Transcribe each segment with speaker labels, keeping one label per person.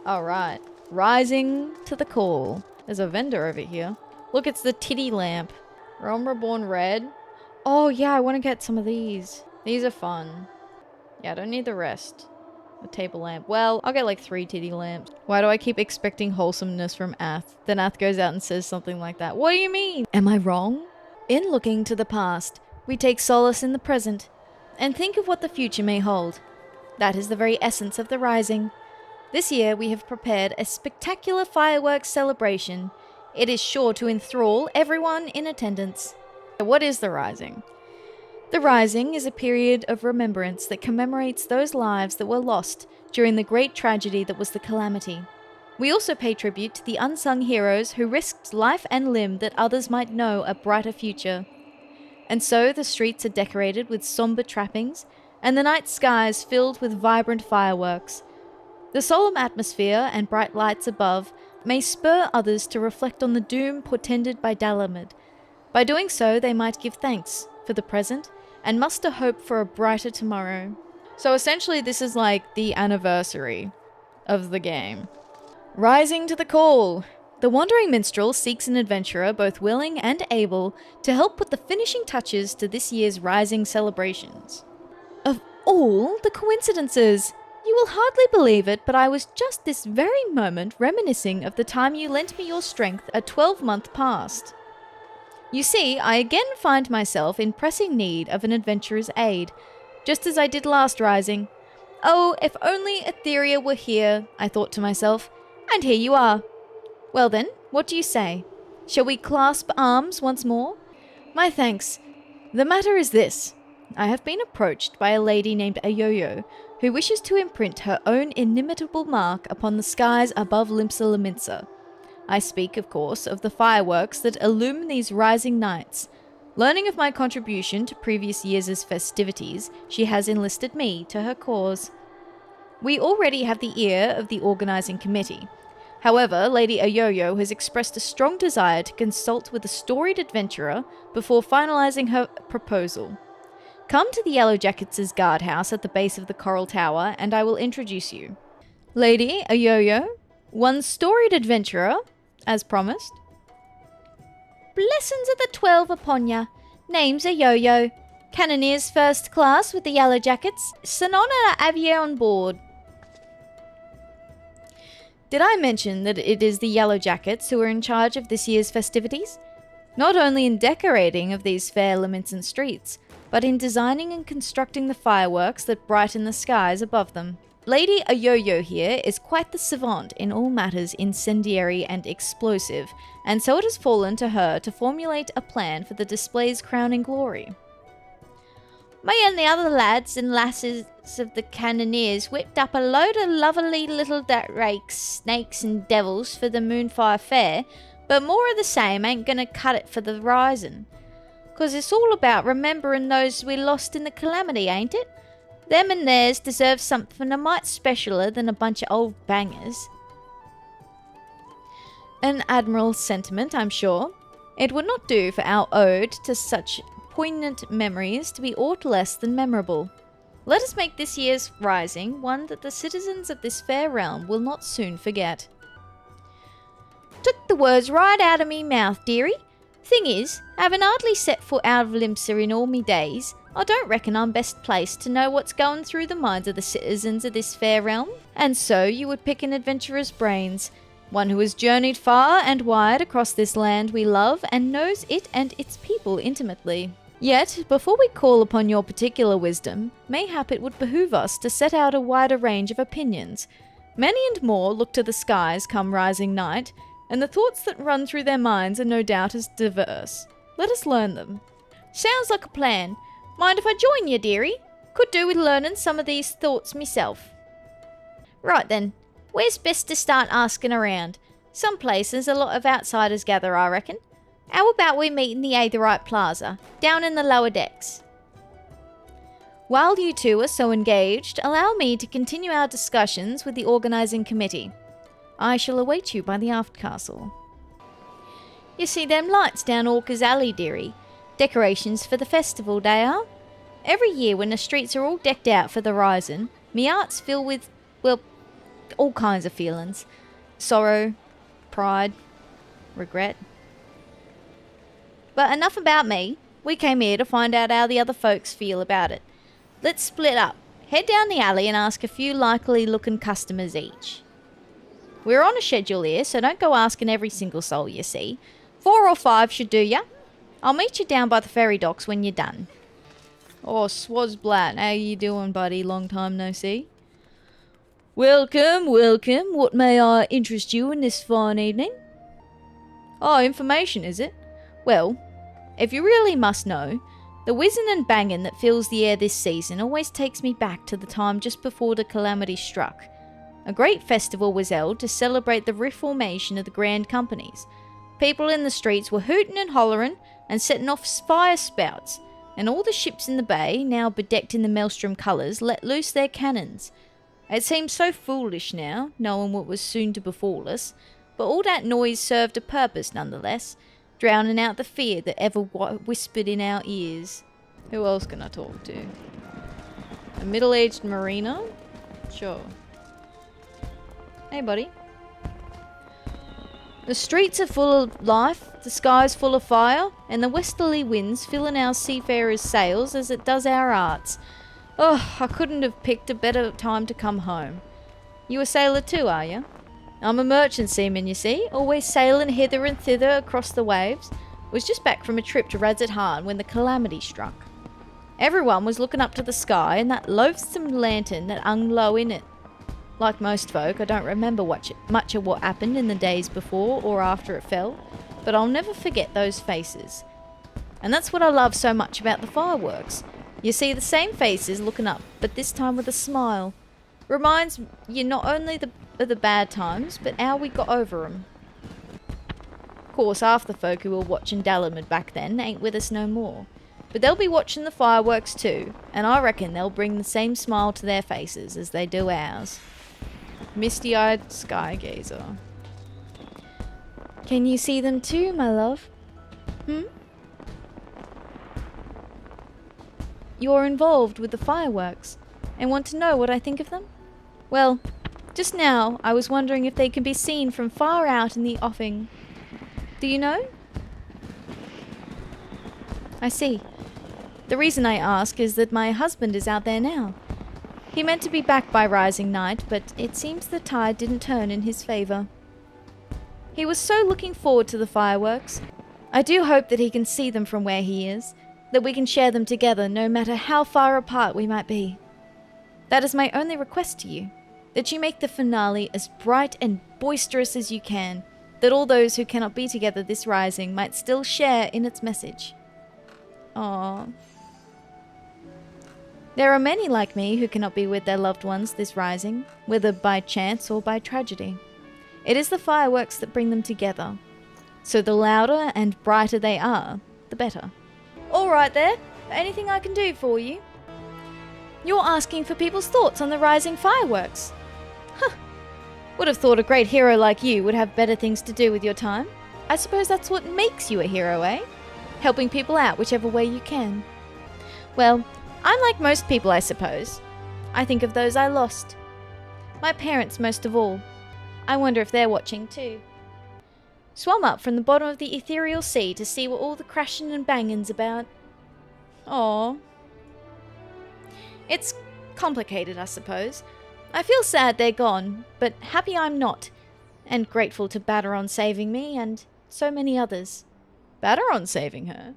Speaker 1: Alright. Rising to the call. There's a vendor over here. Look, it's the titty lamp. Realm Reborn Red. Oh yeah, I want to get some of these. These are fun. Yeah, I don't need the rest. A table lamp. Well, I'll get like 3 titty lamps. Why do I keep expecting wholesomeness from Ath? Then Ath goes out and says something like that. What do you mean? Am I wrong? In looking to the past, we take solace in the present and think of what the future may hold. That is the very essence of the Rising. This year we have prepared a spectacular fireworks celebration. It is sure to enthrall everyone in attendance. What is the Rising? The Rising is a period of remembrance that commemorates those lives that were lost during the great tragedy that was the Calamity. We also pay tribute to the unsung heroes who risked life and limb that others might know a brighter future. And so the streets are decorated with somber trappings, and the night skies filled with vibrant fireworks. The solemn atmosphere and bright lights above may spur others to reflect on the doom portended by Dalamud. By doing so, they might give thanks for the present and muster hope for a brighter tomorrow. So essentially this is like the anniversary of the game. Rising to the call! The Wandering Minstrel seeks an adventurer both willing and able to help put the finishing touches to this year's Rising celebrations. Of all the coincidences! You will hardly believe it, but I was just this very moment reminiscing of the time you lent me your strength a 12-month past. You see, I again find myself in pressing need of an adventurer's aid, just as I did last Rising. Oh, if only Etheria were here, I thought to myself, and here you are. Well then, what do you say? Shall we clasp arms once more? My thanks. The matter is this. I have been approached by a lady named Ayoyo, who wishes to imprint her own inimitable mark upon the skies above Limsa Lominsa. I speak, of course, of the fireworks that illumine these rising nights. Learning of my contribution to previous years' festivities, she has enlisted me to her cause. We already have the ear of the organising committee. However, Lady Ayoyo has expressed a strong desire to consult with a storied adventurer before finalising her proposal. Come to the Yellow Jackets' guardhouse at the base of the Coral Tower, and I will introduce you. Lady Ayoyo, one storied adventurer, as promised. Blessings of the 12 upon ya. Name's Ayoyo. Cannoneers first class with the Yellow Jackets. It's an honour to have you on board. Did I mention that it is the Yellow Jackets who are in charge of this year's festivities? Not only in decorating of these fair Lominsan streets, but in designing and constructing the fireworks that brighten the skies above them. Lady Ayoyo here is quite the savant in all matters incendiary and explosive, and so it has fallen to her to formulate a plan for the display's crowning glory. Me and the other lads and lasses of the Cannoneers whipped up a load of lovely little rakes, snakes and devils for the Moonfire Fair, but more of the same ain't gonna cut it for the Rising. 'Cause it's all about remembering those we lost in the Calamity, ain't it? Them and theirs deserve something a mite specialer than a bunch of old bangers. An admirable sentiment, I'm sure. It would not do for our ode to such poignant memories to be aught less than memorable. Let us make this year's Rising one that the citizens of this fair realm will not soon forget. Took the words right out of me mouth, dearie. Thing is, having hardly set foot out of Limsa in all me days, I don't reckon I'm best placed to know what's going through the minds of the citizens of this fair realm. And so you would pick an adventurer's brains, one who has journeyed far and wide across this land we love and knows it and its people intimately. Yet, before we call upon your particular wisdom, mayhap it would behoove us to set out a wider range of opinions. Many and more look to the skies come rising night, and the thoughts that run through their minds are no doubt as diverse. Let us learn them. Sounds like a plan. Mind if I join you, dearie? Could do with learning some of these thoughts myself. Right then, where's best to start asking around? Some places a lot of outsiders gather, I reckon. How about we meet in the Aetherite Plaza, down in the lower decks? While you two are so engaged, allow me to continue our discussions with the organising committee. I shall await you by the aft castle. You see them lights down Orca's Alley, dearie? Decorations for the festival, they are. Every year when the streets are all decked out for the Rising, me hearts fill with, well, all kinds of feelings. Sorrow, pride, regret. But enough about me. We came here to find out how the other folks feel about it. Let's split up. Head down the alley and ask a few likely looking customers each. We're on a schedule here, so don't go asking every single soul you see. 4 or 5 should do ya. I'll meet you down by the ferry docks when you're done. Oh, Swazblat, how you doing, buddy? Long time no see. Welcome, welcome. What may I interest you in this fine evening? Oh, information, is it? Well, if you really must know, the whizzing and banging that fills the air this season always takes me back to the time just before the calamity struck. A great festival was held to celebrate the reformation of the grand companies. People in the streets were hooting and hollering and setting off fire spouts, and all the ships in the bay, now bedecked in the maelstrom colours, let loose their cannons. It seems so foolish now, knowing what was soon to befall us, but all that noise served a purpose nonetheless, drowning out the fear that ever whispered in our ears. Who else can I talk to? A middle-aged marina? Sure. Hey, buddy. The streets are full of life, the sky's full of fire, and the westerly winds filling our seafarers' sails as it does our hearts. Oh, I couldn't have picked a better time to come home. You a sailor too, are you? I'm a merchant seaman, you see, always sailing hither and thither across the waves. Was just back from a trip to Radzetan when the calamity struck. Everyone was looking up to the sky and that loathsome lantern that hung low in it. Like most folk, I don't remember much of what happened in the days before or after it fell, but I'll never forget those faces. And that's what I love so much about the fireworks. You see the same faces looking up, but this time with a smile. Reminds you not only of the bad times, but how we got over 'em. Of course, half the folk who were watching Dalamud back then ain't with us no more. But they'll be watching the fireworks too, and I reckon they'll bring the same smile to their faces as they do ours. Misty-eyed sky gazer. Can you see them too, my love? You're involved with the fireworks, and want to know what I think of them? Well, just now I was wondering if they can be seen from far out in the offing. Do you know? I see. The reason I ask is that my husband is out there now. He meant to be back by rising night, but it seems the tide didn't turn in his favour. He was so looking forward to the fireworks. I do hope that he can see them from where he is, that we can share them together no matter how far apart we might be. That is my only request to you, that you make the finale as bright and boisterous as you can, that all those who cannot be together this rising might still share in its message. Aww. There are many like me who cannot be with their loved ones this rising, whether by chance or by tragedy. It is the fireworks that bring them together. So the louder and brighter they are, the better. All right there. Anything I can do for you? You're asking for people's thoughts on the rising fireworks. Huh. Would have thought a great hero like you would have better things to do with your time. I suppose that's what makes you a hero, eh? Helping people out whichever way you can. Well, I'm like most people, I suppose. I think of those I lost. My parents most of all. I wonder if they're watching too. Swam up from the bottom of the ethereal sea to see what all the crashing and banging's about. Aww. It's complicated, I suppose. I feel sad they're gone, but happy I'm not. And grateful to Batteron saving me, and so many others. Batteron saving her?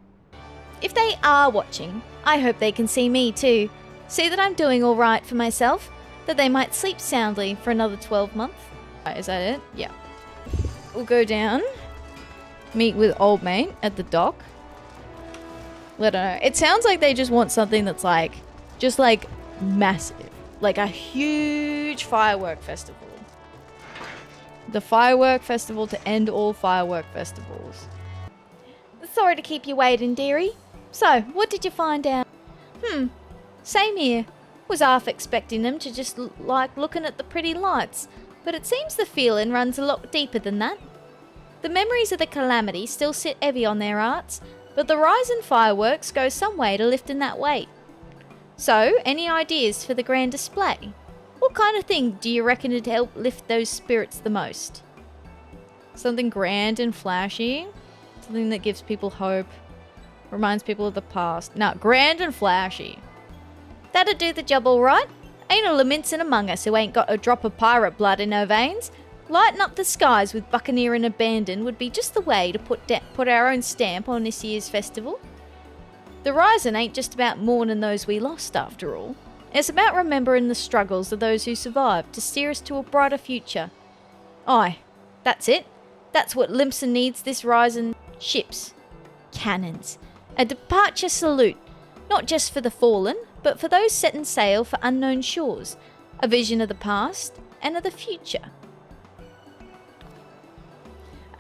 Speaker 1: If they are watching, I hope they can see me too. See that I'm doing all right for myself, that they might sleep soundly for another 12 months. Is that it? Yeah. We'll go down, meet with old mate at the dock. Let her know. It sounds like they just want something that's like, just like massive. Like a huge firework festival. The firework festival to end all firework festivals. Sorry to keep you waiting, dearie. So, what did you find out? Same here. Was half expecting them to just like looking at the pretty lights, but it seems the feeling runs a lot deeper than that. The memories of the calamity still sit heavy on their hearts, but the rising fireworks go some way to lifting that weight. So, any ideas for the grand display? What kind of thing do you reckon would help lift those spirits the most? Something grand and flashy? Something that gives people hope? Reminds people of the past? No, grand and flashy. That'd do the job all right. Ain't a lamentin' among us who ain't got a drop of pirate blood in her veins. Lighting up the skies with buccaneer and abandon would be just the way to put our own stamp on this year's festival. The Rising ain't just about mourning those we lost, after all. It's about remembering the struggles of those who survived to steer us to a brighter future. Aye, that's it. That's what Limpson needs this Rising. Ships. Cannons. A departure salute. Not just for the fallen, but for those setting sail for unknown shores. A vision of the past and of the future.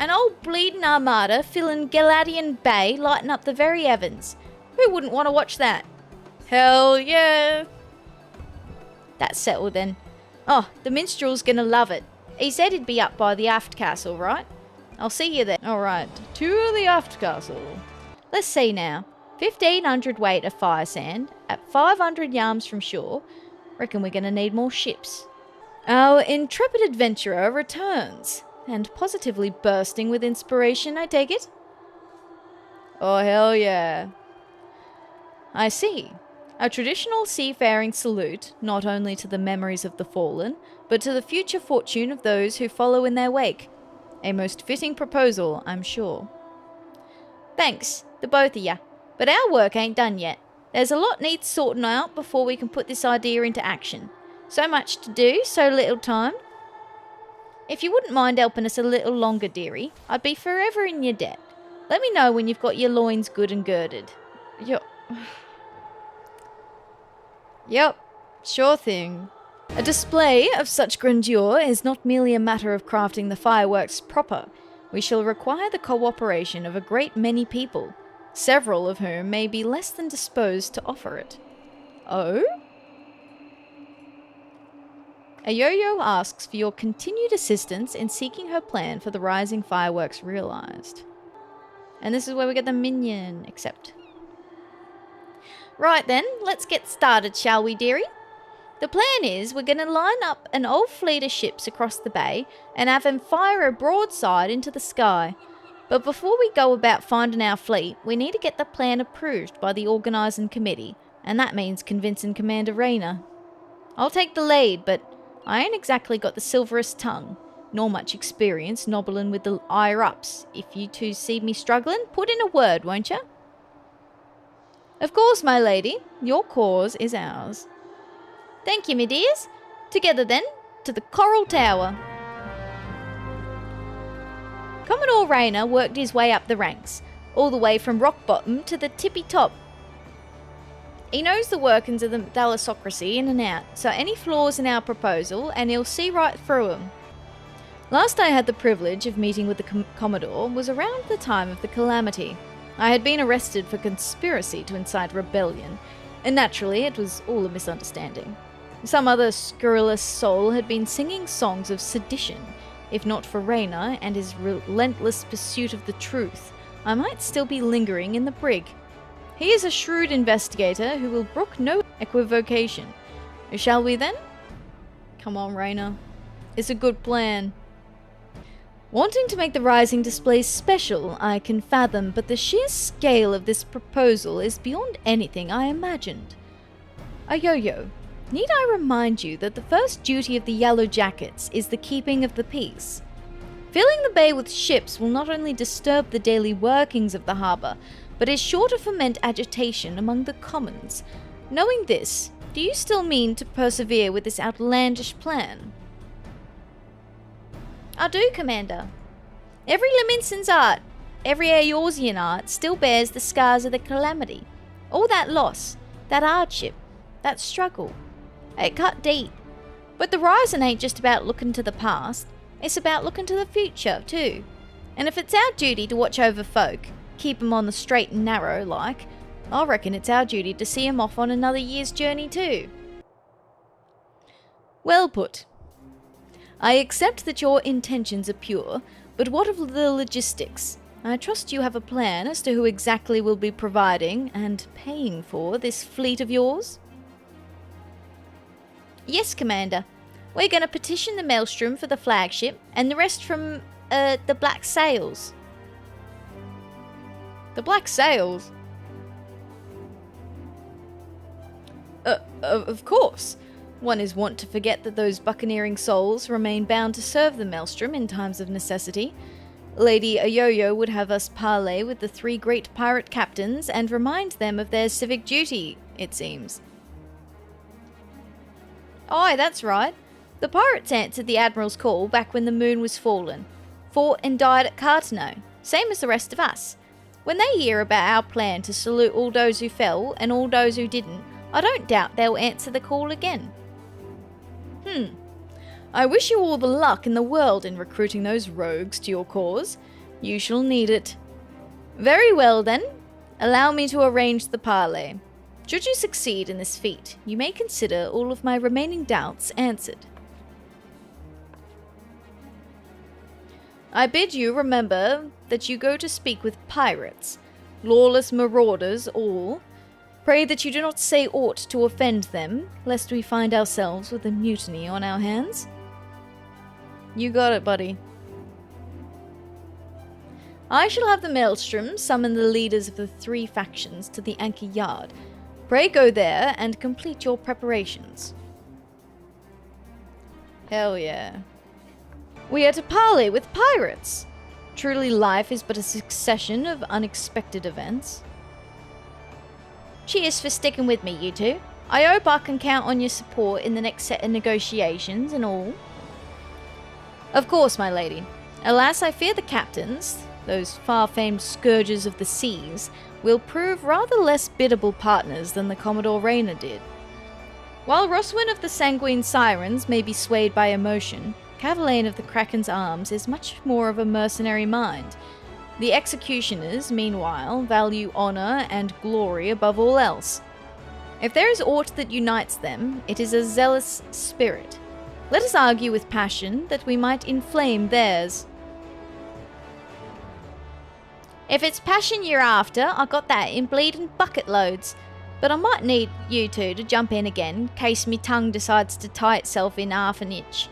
Speaker 1: An old bleeding armada filling Galadian Bay lighting up the very heavens. Who wouldn't want to watch that? Hell yeah! That's settled then. Oh, the minstrel's gonna love it. He said he'd be up by the aft castle, right? I'll see you there. Alright, to the aft castle. Let's see now. 1,500 weight of fire sand at 500 yards from shore. Reckon we're gonna need more ships. Our intrepid adventurer returns. And positively bursting with inspiration, I take it? Oh, hell yeah. I see. A traditional seafaring salute, not only to the memories of the fallen, but to the future fortune of those who follow in their wake. A most fitting proposal, I'm sure. Thanks, the both of ya. But our work ain't done yet. There's a lot needs sorting out before we can put this idea into action. So much to do, so little time. If you wouldn't mind helping us a little longer, dearie, I'd be forever in your debt. Let me know when you've got your loins good and girded. Yep, sure thing. A display of such grandeur is not merely a matter of crafting the fireworks proper. We shall require the cooperation of a great many people, several of whom may be less than disposed to offer it. Oh? A yo-yo asks for your continued assistance in seeking her plan for the rising fireworks realized. And this is where we get the minion, accept. Right then, let's get started, shall we, dearie? The plan is we're going to line up an old fleet of ships across the bay and have them fire a broadside into the sky. But before we go about finding our fleet, we need to get the plan approved by the organising committee, and that means convincing Commander Rayner. I'll take the lead, but I ain't exactly got the silverest tongue, nor much experience nobbling with the higher-ups. If you two see me struggling, put in a word, won't you? Of course, my lady. Your cause is ours. Thank you, me dears. Together then, to the Coral Tower. Commodore Rayner worked his way up the ranks, all the way from rock bottom to the tippy top. He knows the workings of the thalassocracy in and out, so any flaws in our proposal, and he'll see right through them. Last I had the privilege of meeting with the Commodore was around the time of the calamity. I had been arrested for conspiracy to incite rebellion, and naturally it was all a misunderstanding. Some other scurrilous soul had been singing songs of sedition. If not for Rayner and his relentless pursuit of the truth, I might still be lingering in the brig. He is a shrewd investigator who will brook no equivocation. Shall we then? Come on, Rayner. It's a good plan. Wanting to make the Rising displays special, I can fathom, but the sheer scale of this proposal is beyond anything I imagined. A yo-yo, need I remind you that the first duty of the Yellow Jackets is the keeping of the peace? Filling the bay with ships will not only disturb the daily workings of the harbour, but is sure to foment agitation among the commons. Knowing this, do you still mean to persevere with this outlandish plan? I do, Commander. Every Laminson's art, every Aorsian art, still bears the scars of the calamity. All that loss, that hardship, that struggle. It cut deep. But the Rising ain't just about looking to the past, it's about looking to the future, too. And if it's our duty to watch over folk, keep 'em on the straight and narrow, like, I reckon it's our duty to see 'em off on another year's journey, too. Well put. I accept that your intentions are pure, but what of the logistics? I trust you have a plan as to who exactly will be providing and paying for this fleet of yours? Yes, Commander. We're going to petition the Maelstrom for the flagship, and the rest from, the Black Sails. The Black Sails? Of course. One is wont to forget that those buccaneering souls remain bound to serve the Maelstrom in times of necessity. Lady Ayoyo would have us parley with the 3 great pirate captains and remind them of their civic duty, it seems. Aye, that's right. The pirates answered the Admiral's call back when the moon was fallen, fought and died at Cartano, same as the rest of us. When they hear about our plan to salute all those who fell and all those who didn't, I don't doubt they'll answer the call again. I wish you all the luck in the world in recruiting those rogues to your cause. You shall need it. Very well then. Allow me to arrange the parley. Should you succeed in this feat, you may consider all of my remaining doubts answered. I bid you remember that you go to speak with pirates, lawless marauders all. Pray that you do not say aught to offend them, lest we find ourselves with a mutiny on our hands. You got it, buddy. I shall have the Maelstrom summon the leaders of the 3 factions to the anchor yard. Pray go there and complete your preparations. Hell yeah. We are to parley with pirates. Truly life is but a succession of unexpected events. Cheers for sticking with me, you two. I hope I can count on your support in the next set of negotiations and all. Of course, my lady. Alas, I fear the captains, those far-famed scourges of the seas, will prove rather less biddable partners than the Commodore Rayner did. While Roswin of the Sanguine Sirens may be swayed by emotion, Cavalain of the Kraken's Arms is much more of a mercenary mind. The executioners, meanwhile, value honour and glory above all else. If there is aught that unites them, it is a zealous spirit. Let us argue with passion that we might inflame theirs. If it's passion you're after, I got that in bleeding bucket loads. But I might need you two to jump in again, case me tongue decides to tie itself in half an inch.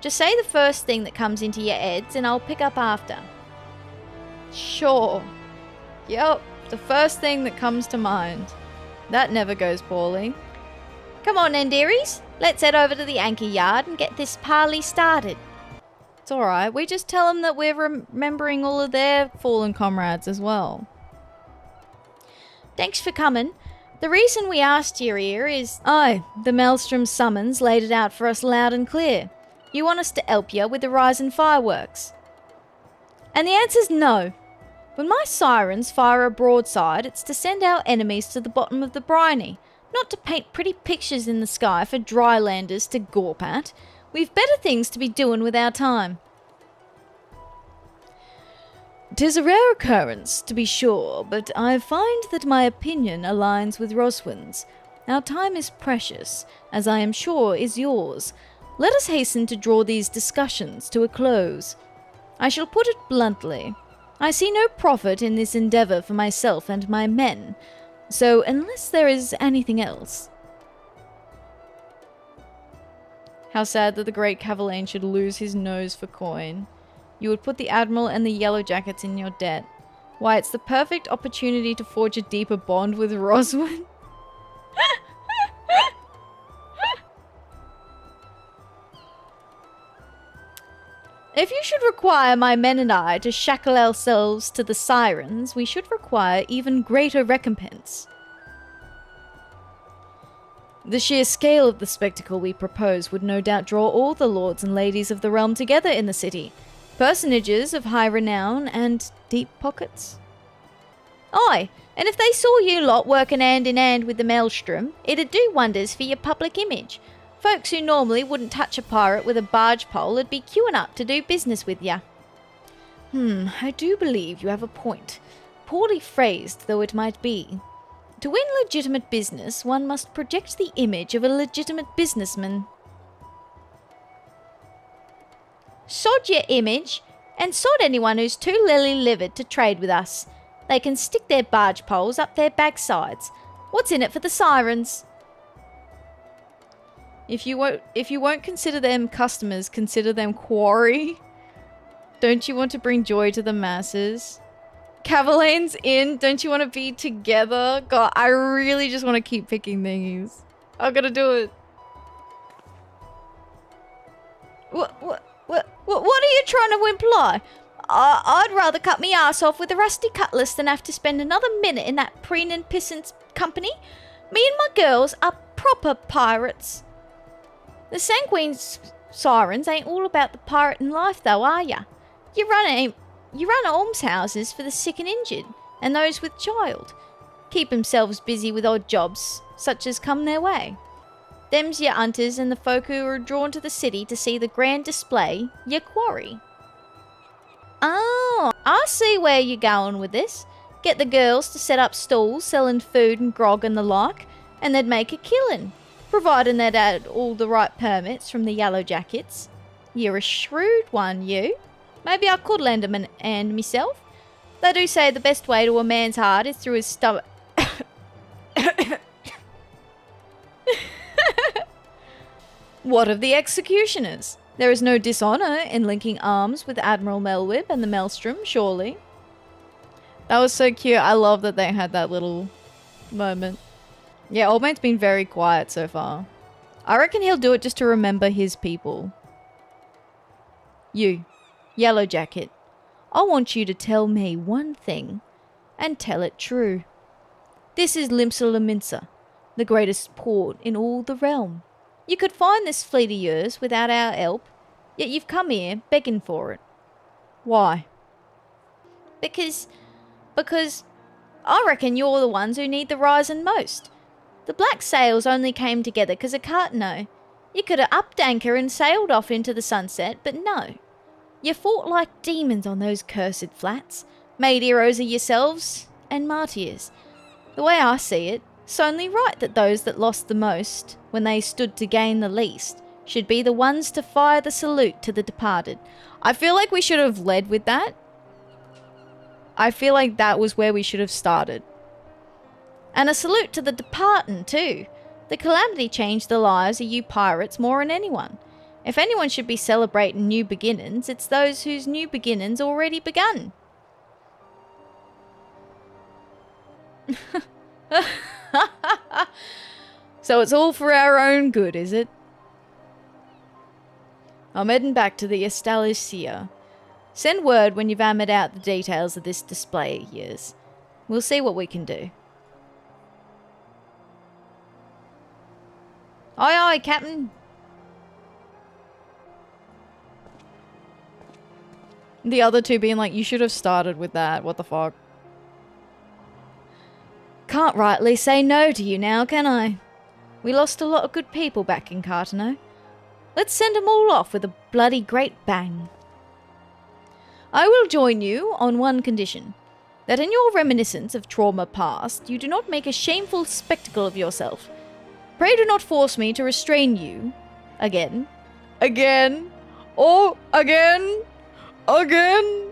Speaker 1: Just say the first thing that comes into your heads and I'll pick up after. Sure. Yep, the first thing that comes to mind. That never goes poorly. Come on then, dearies. Let's head over to the anchor yard and get this parley started. It's alright, we just tell them that we're remembering all of their fallen comrades as well. Thanks for coming. The reason we asked you here is... Aye, the Maelstrom summons laid it out for us loud and clear. You want us to help you with the Rising fireworks. And the answer's no. When my sirens fire a broadside, it's to send our enemies to the bottom of the briny, not to paint pretty pictures in the sky for drylanders to gawp at. We've better things to be doing with our time. 'Tis a rare occurrence, to be sure, but I find that my opinion aligns with Roswin's. Our time is precious, as I am sure is yours. Let us hasten to draw these discussions to a close. I shall put it bluntly. I see no profit in this endeavour for myself and my men, so unless there is anything else... How sad that the great Cavalain should lose his nose for coin. You would put the Admiral and the Yellow Jackets in your debt. Why, it's the perfect opportunity to forge a deeper bond with Roswin. If you should require my men and I to shackle ourselves to the sirens, we should require even greater recompense. The sheer scale of the spectacle we propose would no doubt draw all the lords and ladies of the realm together in the city, personages of high renown and deep pockets. Aye, and if they saw you lot working hand in hand with the Maelstrom, it'd do wonders for your public image. Folks who normally wouldn't touch a pirate with a barge pole would be queuing up to do business with ya. I do believe you have a point. Poorly phrased though it might be. To win legitimate business, one must project the image of a legitimate businessman. Sod your image, and sod anyone who's too lily-livered to trade with us. They can stick their barge poles up their backsides. What's in it for the sirens? If you won't consider them customers, consider them quarry. Don't you want to bring joy to the masses? Cavalane's in. Don't you want to be together? God, I really just want to keep picking thingies. I'm gonna do it. What are you trying to imply? I'd rather cut me ass off with a rusty cutlass than have to spend another minute in that preening pissant's company. Me and my girls are proper pirates. The sanguine sirens ain't all about the pirating life though, are ya? You run almshouses for the sick and injured, and those with child. Keep themselves busy with odd jobs, such as come their way. Them's your hunters and the folk who are drawn to the city to see the grand display, your quarry. Oh, I see where you're going with this. Get the girls to set up stalls selling food and grog and the like, and they'd make a killing, providing they'd had all the right permits from the Yellow Jackets. You're a shrewd one, you. Maybe I could lend 'em an hand myself. They do say the best way to a man's heart is through his stomach. What of the executioners? There is no dishonour in linking arms with Admiral Melwib and the Maelstrom, surely. That was so cute. I love that they had that little moment. Yeah, Old Mate's been very quiet so far. I reckon he'll do it just to remember his people. You, Yellow Jacket, I want you to tell me one thing, and tell it true. This is Limsa, the greatest port in all the realm. You could find this fleet of yours without our help, yet you've come here begging for it. Why? Because I reckon you're the ones who need the rising most. The black sails only came together because of Cartano. You could have upped anchor and sailed off into the sunset, but no. You fought like demons on those cursed flats, made heroes of yourselves, and martyrs. The way I see it, it's only right that those that lost the most, when they stood to gain the least, should be the ones to fire the salute to the departed. I feel like we should have led with that. I feel like that was where we should have started. And a salute to the departing too. The calamity changed the lives of you pirates more than anyone. If anyone should be celebrating new beginnings, it's those whose new beginnings already begun. So it's all for our own good, is it? I'm heading back to the Estalicia. Send word when you've hammered out the details of this display of yours. We'll see what we can do. Aye, aye, Captain. The other two being like, you should have started with that. What the fuck? Can't rightly say no to you now, can I? We lost a lot of good people back in Cartano. Let's send them all off with a bloody great bang. I will join you on one condition. That in your reminiscence of trauma past, you do not make a shameful spectacle of yourself. Pray do not force me to restrain you. Again. Again. Oh, again. Again.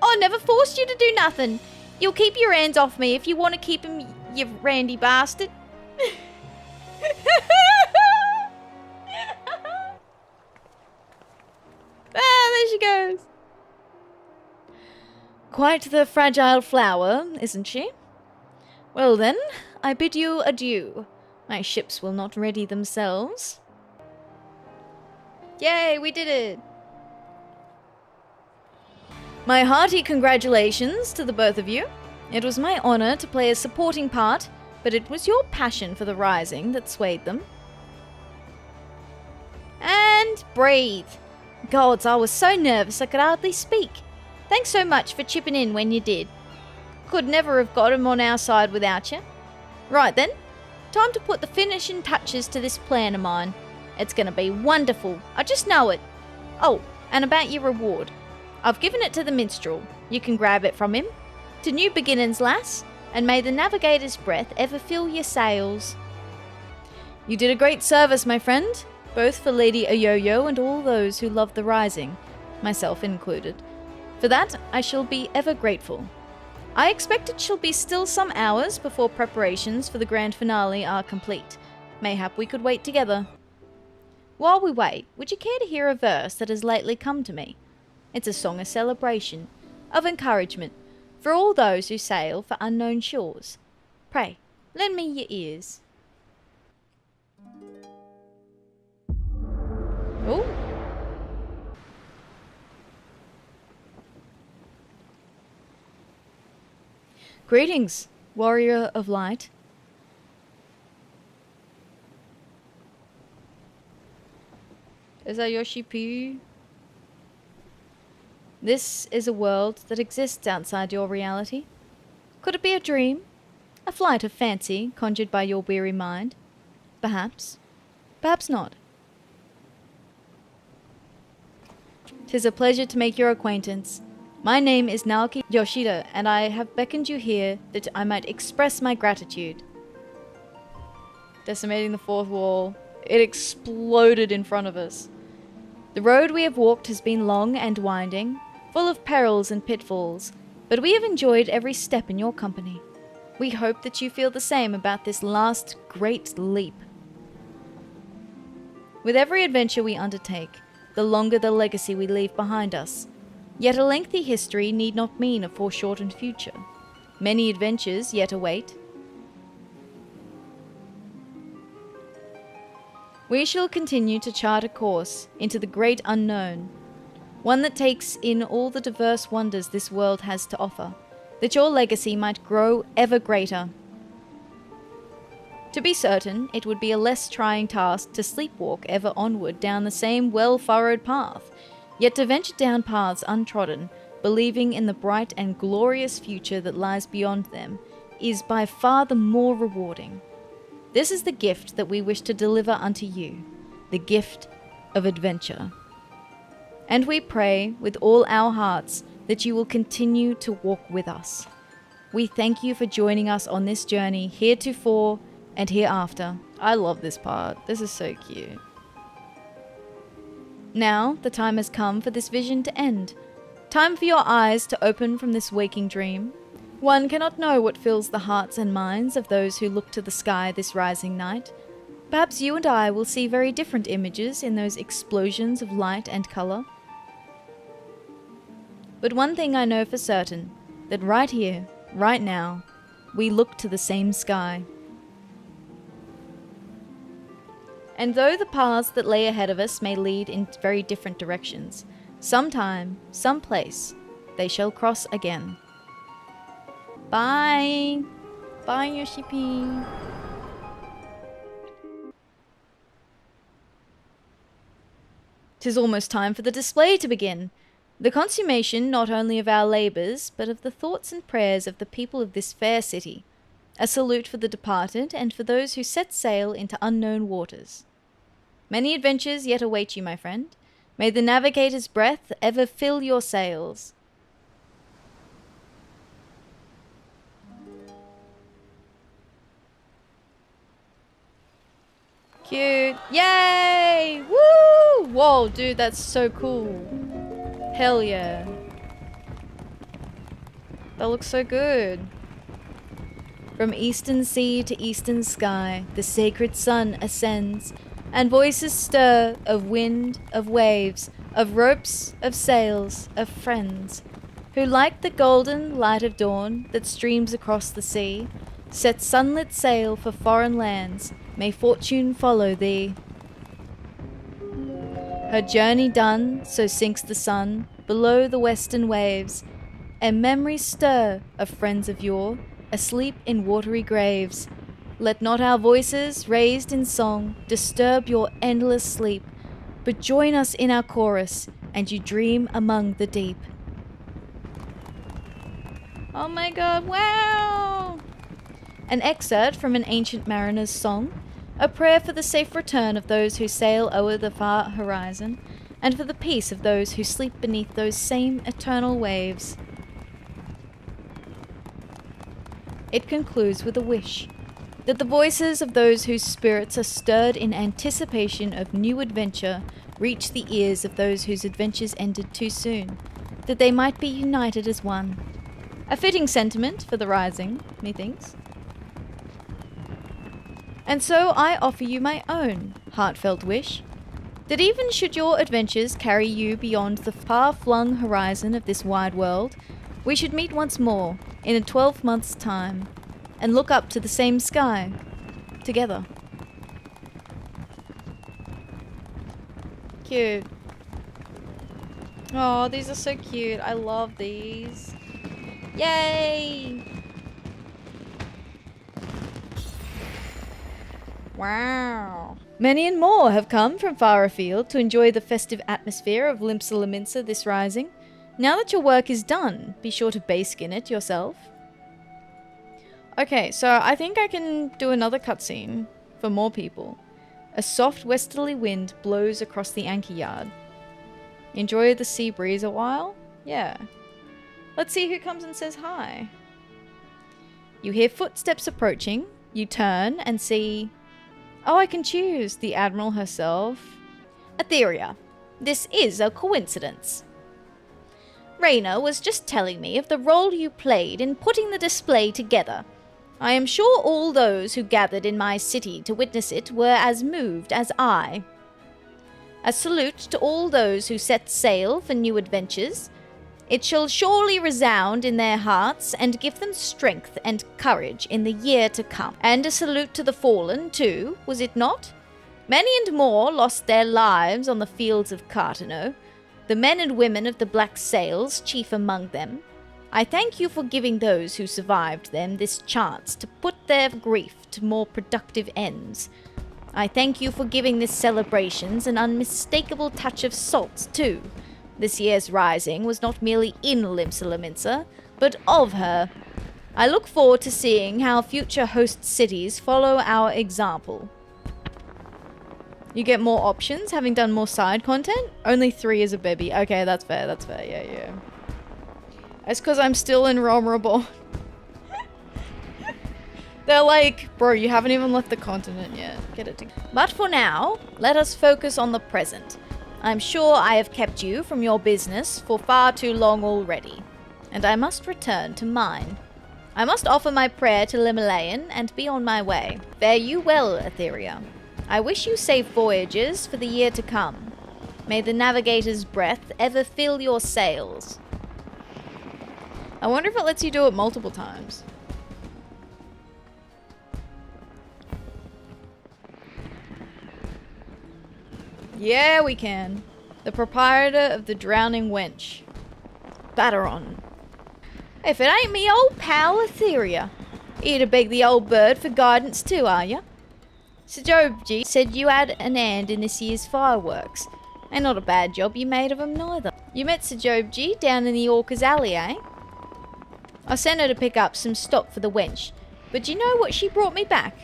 Speaker 1: I never forced you to do nothing. You'll keep your hands off me if you want to keep them, you randy bastard. There she goes. Quite the fragile flower, isn't she? Well then, I bid you adieu. My ships will not ready themselves. Yay, we did it! My hearty congratulations to the both of you. It was my honor to play a supporting part, but it was your passion for the Rising that swayed them. And breathe. Gods, I was so nervous I could hardly speak. Thanks so much for chipping in when you did. Could never have got him on our side without you. Right then, time to put the finishing touches to this plan of mine. It's gonna be wonderful, I just know it. Oh, and about your reward. I've given it to the minstrel. You can grab it from him. To new beginnings, lass, and may the navigator's breath ever fill your sails. You did a great service, my friend, both for Lady Ayoyo and all those who love the Rising, myself included. For that, I shall be ever grateful. I expect it shall be still some hours before preparations for the grand finale are complete. Mayhap we could wait together. While we wait, would you care to hear a verse that has lately come to me? It's a song of celebration, of encouragement, for all those who sail for unknown shores. Pray, lend me your ears. Ooh. Greetings, warrior of light. Is that Yoshi P? This is a world that exists outside your reality. Could it be a dream? A flight of fancy conjured by your weary mind? Perhaps. Perhaps not. 'Tis a pleasure to make your acquaintance. My name is Naoki Yoshida, and I have beckoned you here that I might express my gratitude. Decimating the fourth wall. It exploded in front of us. The road we have walked has been long and winding, full of perils and pitfalls, but we have enjoyed every step in your company. We hope that you feel the same about this last great leap. With every adventure we undertake, the longer the legacy we leave behind us. Yet a lengthy history need not mean a foreshortened future. Many adventures yet await. We shall continue to chart a course into the great unknown, one that takes in all the diverse wonders this world has to offer, that your legacy might grow ever greater. To be certain, it would be a less trying task to sleepwalk ever onward down the same well-furrowed path, yet to venture down paths untrodden, believing in the bright and glorious future that lies beyond them, is by far the more rewarding. This is the gift that we wish to deliver unto you, the gift of adventure. And we pray with all our hearts that you will continue to walk with us. We thank you for joining us on this journey heretofore and hereafter. I love this part. This is so cute. Now, the time has come for this vision to end. Time for your eyes to open from this waking dream. One cannot know what fills the hearts and minds of those who look to the sky this rising night. Perhaps you and I will see very different images in those explosions of light and colour. But one thing I know for certain, that right here, right now, we look to the same sky. And though the paths that lay ahead of us may lead in very different directions, sometime, someplace, they shall cross again. Bye! Bye, Yoshi P. 'Tis almost time for the display to begin. The consummation not only of our labours, but of the thoughts and prayers of the people of this fair city. A salute for the departed, and for those who set sail into unknown waters. Many adventures yet await you, my friend. May the navigator's breath ever fill your sails. Cute. Yay! Woo! Whoa, dude, that's so cool. Hell yeah. That looks so good. From eastern sea to eastern sky, the sacred sun ascends, and voices stir of wind, of waves, of ropes, of sails, of friends, who like the golden light of dawn that streams across the sea, set sunlit sail for foreign lands, may fortune follow thee. Her journey done, so sinks the sun below the western waves, and memories stir of friends of yore, asleep in watery graves. Let not our voices, raised in song, disturb your endless sleep, but join us in our chorus, and you dream among the deep. Oh my god, wow! An excerpt from an ancient mariner's song, a prayer for the safe return of those who sail o'er the far horizon, and for the peace of those who sleep beneath those same eternal waves. It concludes with a wish, that the voices of those whose spirits are stirred in anticipation of new adventure reach the ears of those whose adventures ended too soon, that they might be united as one. A fitting sentiment for the Rising, methinks. And so I offer you my own heartfelt wish, that even should your adventures carry you beyond the far-flung horizon of this wide world, we should meet once more in a 12 months' time, and look up to the same sky, together. Cute. Oh, these are so cute. I love these. Yay! Wow. Many and more have come from far afield to enjoy the festive atmosphere of Limsa this rising. Now that your work is done, be sure to baskin it yourself. Okay, so I think I can do another cutscene for more people. A soft westerly wind blows across the anchor yard. Enjoy the sea breeze a while? Yeah. Let's see who comes and says hi. You hear footsteps approaching. You turn and see... Oh, I can choose the Admiral herself. Etheria, this is a coincidence. Raina was just telling me of the role you played in putting the display together. I am sure all those who gathered in my city to witness it were as moved as I. A salute to all those who set sail for new adventures. It shall surely resound in their hearts and give them strength and courage in the year to come. And a salute to the fallen, too, was it not? Many and more lost their lives on the fields of Cartano, the men and women of the Black Sails chief among them. I thank you for giving those who survived them this chance to put their grief to more productive ends. I thank you for giving this celebrations an unmistakable touch of salt, too. This year's Rising was not merely in Limsa, but of her. I look forward to seeing how future host cities follow our example. You get more options, having done more side content? Only 3 as a baby. Okay, that's fair, yeah. It's because I'm still in Realm Reborn. They're like, bro, you haven't even left the continent yet. Get it together. But for now, let us focus on the present. I'm sure I have kept you from your business for far too long already, and I must return to mine. I must offer my prayer to Limalayan and be on my way. Fare you well, Etheria. I wish you safe voyages for the year to come. May the navigator's breath ever fill your sails. I wonder if it lets you do it multiple times. Yeah, we can. The proprietor of the Drowning Wench. Batteron. If it ain't me old pal, Etheria. Here to beg the old bird for guidance too, are ya? Sajobji said you had an hand in this year's fireworks. And not a bad job you made of 'em neither. You met Sajobji down in the Orca's Alley, eh? I sent her to pick up some stock for the wench. But do you know what she brought me back?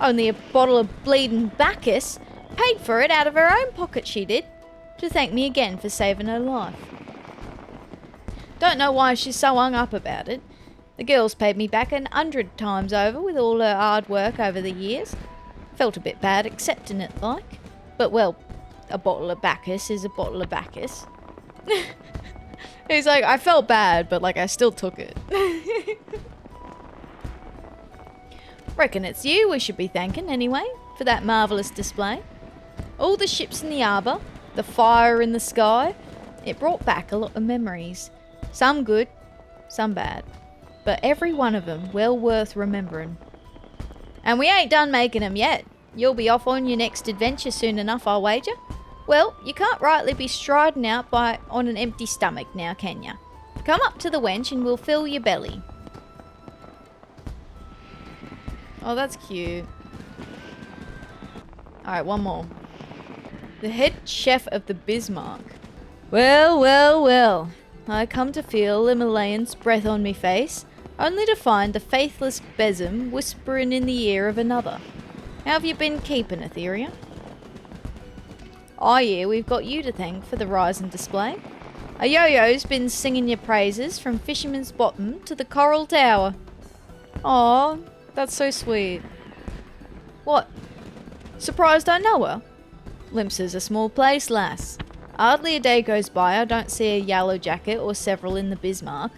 Speaker 1: Only a bottle of bleeding Bacchus. Paid for it out of her own pocket, she did, to thank me again for saving her life. Don't know why she's so hung up about it. The girl's paid me back 100 times over with all her hard work over the years. Felt a bit bad accepting it, like. But well, a bottle of Bacchus is a bottle of Bacchus. He's like, I felt bad, but like I still took it. Reckon it's you we should be thanking anyway, for that marvellous display. All the ships in the harbour, the fire in the sky, it brought back a lot of memories. Some good, some bad, but every one of them well worth remembering. And we ain't done making them yet. You'll be off on your next adventure soon enough, I'll wager. Well, you can't rightly be striding out on an empty stomach now, can ya? Come up to the wench and we'll fill your belly. Oh, that's cute. Alright, one more. The head chef of the Bismarck. Well. I come to feel Limalayan's breath on me face, only to find the faithless besom whispering in the ear of another. How have you been keeping, Etheria? Oh yeah, we've got you to thank for the Rising display. A yo-yo's been singing your praises from Fisherman's Bottom to the Coral Tower. Aw, that's so sweet. What? Surprised I know her? Limsa's a small place, lass. Hardly a day goes by I don't see a yellow jacket or several in the Bismarck.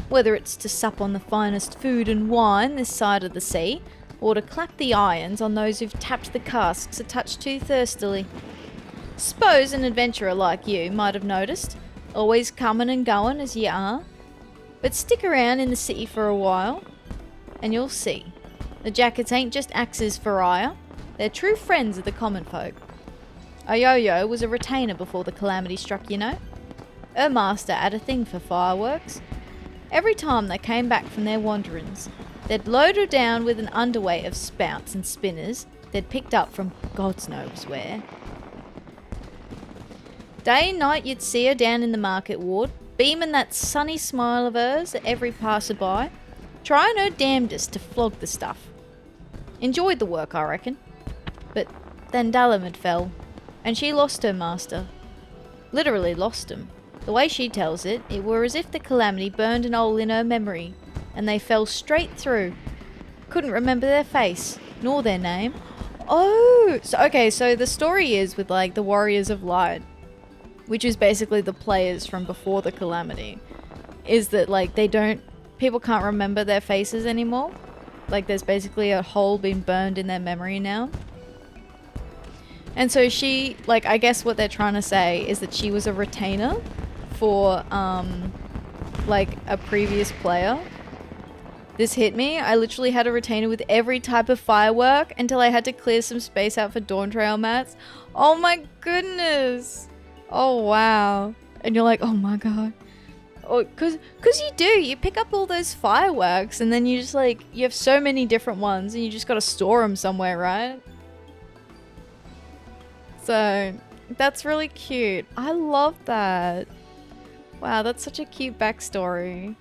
Speaker 1: Whether it's to sup on the finest food and wine this side of the sea, or to clap the irons on those who've tapped the casks a touch too thirstily. Suppose an adventurer like you might have noticed, always coming and going as ye are. But stick around in the city for a while, and you'll see. The jackets ain't just axes for hire, they're true friends of the common folk. Oyoyo was a retainer before the calamity struck, you know. Her master had a thing for fireworks. Every time they came back from their wanderings, they'd load her down with an underweight of spouts and spinners they'd picked up from God knows where. Day and night you'd see her down in the market ward, beaming that sunny smile of hers at every passerby, trying her damnedest to flog the stuff. Enjoyed the work, I reckon. But then Dalamud fell, and she lost her master. Literally lost him. The way she tells it, it were as if the calamity burned an hole in her memory, and they fell straight through. Couldn't remember their face, nor their name. Oh, so the story is with like the Warriors of Light, which is basically the players from before the calamity, is that like people can't remember their faces anymore. Like there's basically a hole being burned in their memory now. And so she, like, I guess what they're trying to say is that she was a retainer for, like, a previous player. This hit me. I literally had a retainer with every type of firework until I had to clear some space out for Dawn Trail mats. Oh my goodness. Oh wow. And you're like, oh my god. Oh, cause you do. You pick up all those fireworks and then you just like, you have so many different ones and you just gotta store them somewhere, right? So, that's really cute. I love that. Wow, that's such a cute backstory.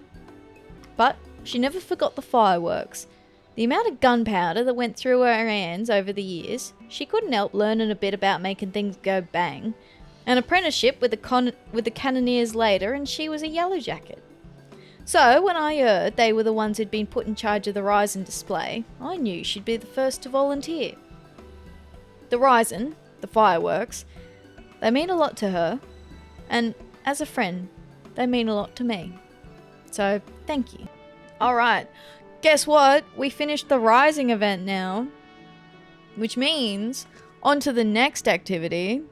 Speaker 1: But she never forgot the fireworks. The amount of gunpowder that went through her hands over the years, she couldn't help learning a bit about making things go bang. An apprenticeship with the cannoneers later, and she was a yellow jacket. So, when I heard they were the ones who'd been put in charge of the Rising display, I knew she'd be the first to volunteer. The Rising, the fireworks, they mean a lot to her, and as a friend, they mean a lot to me. So, thank you. Alright, guess what? We finished the Rising event now, which means on to the next activity,